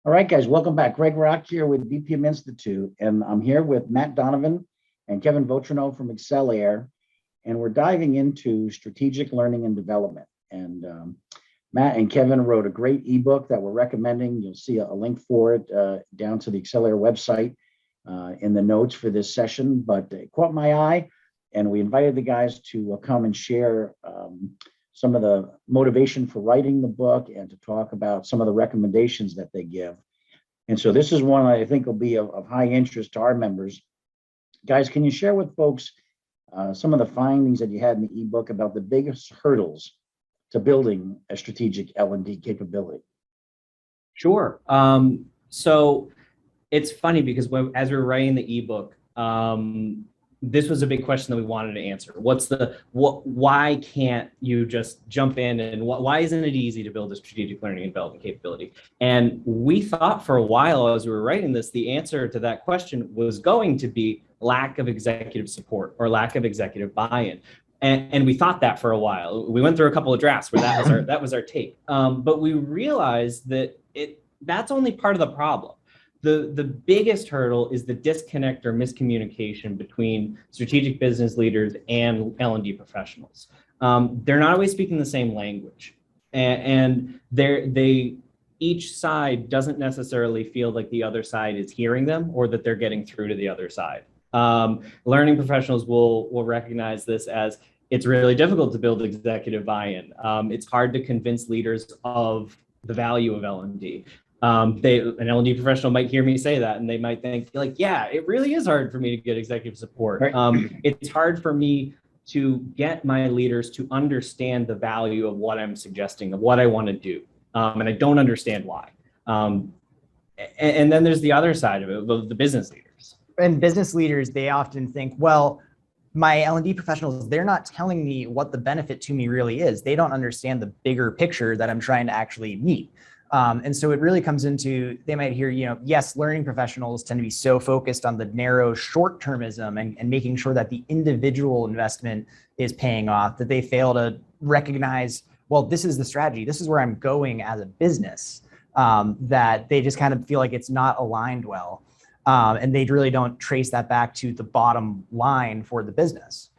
All right, guys, welcome back. Greg Rock here with BPM Institute, and I'm here with Matt Donovan and Kevin Vautrinot from Excellair, and we're diving into strategic learning and development. And Matt and Kevin wrote a great ebook that we're recommending. You'll see a link for it down to the Excellair website in the notes for this session, but it caught my eye, and we invited the guys to come and share some of the motivation for writing the book and to talk about some of the recommendations that they give. And so this is one I think will be of high interest to our members. Guys, can you share with folks some of the findings that you had in the ebook about the biggest hurdles to building a strategic L&D capability? Sure. So it's funny because as we were writing the ebook, this was a big question that we wanted to answer. Why can't you just jump in, and why isn't it easy to build a strategic learning and development capability? And we thought for a while as we were writing this, the answer to that question was going to be lack of executive support or lack of executive buy-in. And we thought that for a while. We went through a couple of drafts where that was our take. But we realized that that's only part of the problem. The biggest hurdle is the disconnect or miscommunication between strategic business leaders and L&D professionals. They're not always speaking the same language, and each side doesn't necessarily feel like the other side is hearing them or that they're getting through to the other side. Learning professionals will recognize this as it's really difficult to build executive buy-in. It's hard to convince leaders of the value of L&D. An L&D professional might hear me say that and they might think like, yeah, it really is hard for me to get executive support. Right. It's hard for me to get my leaders to understand the value of what I'm suggesting, of what I want to do. And I don't understand why. And then there's the other side of it, the business leaders. And business leaders, they often think, well, my L&D professionals, they're not telling me what the benefit to me really is. They don't understand the bigger picture that I'm trying to actually meet. And so it really comes into, they might hear, yes, learning professionals tend to be so focused on the narrow short-termism and making sure that the individual investment is paying off, that they fail to recognize, well, this is the strategy, this is where I'm going as a business, that they just kind of feel like it's not aligned well. And they really don't trace that back to the bottom line for the business.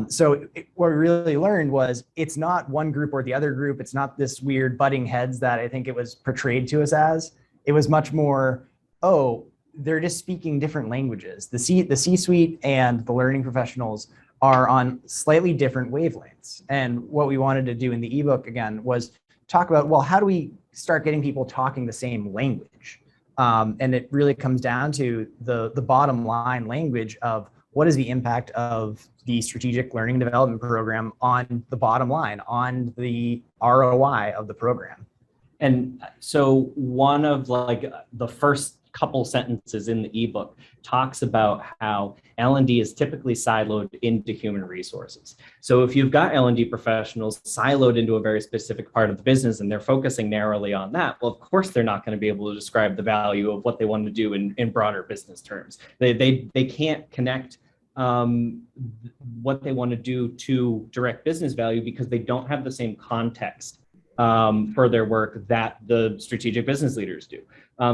So what we really learned was it's not one group or the other group. It's not this weird butting heads that I think it was portrayed to us as. It was much more, they're just speaking different languages. The C-suite and the learning professionals are on slightly different wavelengths. And what we wanted to do in the ebook, again, was talk about, well, how do we start getting people talking the same language? And it really comes down to the bottom line language of what is the impact of the strategic learning and development program on the bottom line, on the ROI of the program. And so one of the first couple sentences in the ebook talks about how L&D is typically siloed into human resources. So if you've got L&D professionals siloed into a very specific part of the business and they're focusing narrowly on that, well, of course, they're not going to be able to describe the value of what they want to do in broader business terms. They can't connect what they want to do to direct business value because they don't have the same context for their work that the strategic business leaders do.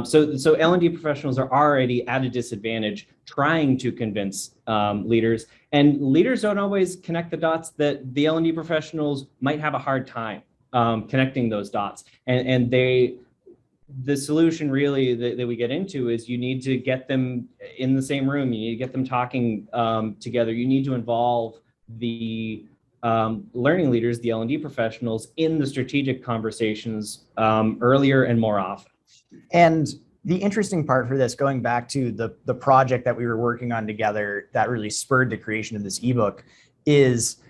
So L&D professionals are already at a disadvantage trying to convince leaders, and leaders don't always connect the dots that the L&D professionals might have a hard time connecting those dots. And the solution really that we get into is you need to get them in the same room. You need to get them talking together. You need to involve the learning leaders, the L&D professionals, in the strategic conversations earlier and more often. And the interesting part for this, going back to the project that we were working on together that really spurred the creation of this ebook, is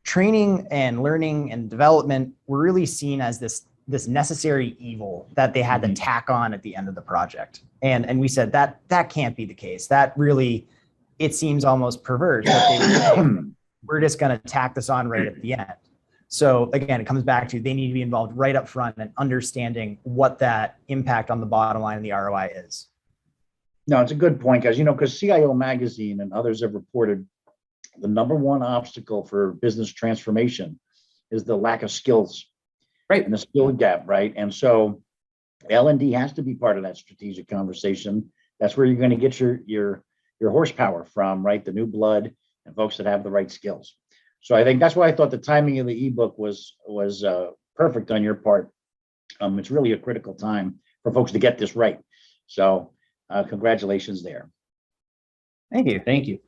training and learning and development were really seen as this necessary evil that they had to tack on at the end of the project. And we said that can't be the case. That really, it seems almost perverse that they would say, we're just going to tack this on right at the end. So again, it comes back to they need to be involved right up front and understanding what that impact on the bottom line and the ROI is. No, it's a good point, guys. Because CIO Magazine and others have reported the number one obstacle for business transformation is the lack of skills, right? And the skill gap, right? And so L&D has to be part of that strategic conversation. That's where you're going to get your horsepower from, right? The new blood and folks that have the right skills. So I think that's why I thought the timing of the ebook was perfect on your part. It's really a critical time for folks to get this right. So congratulations there. Thank you. Thank you.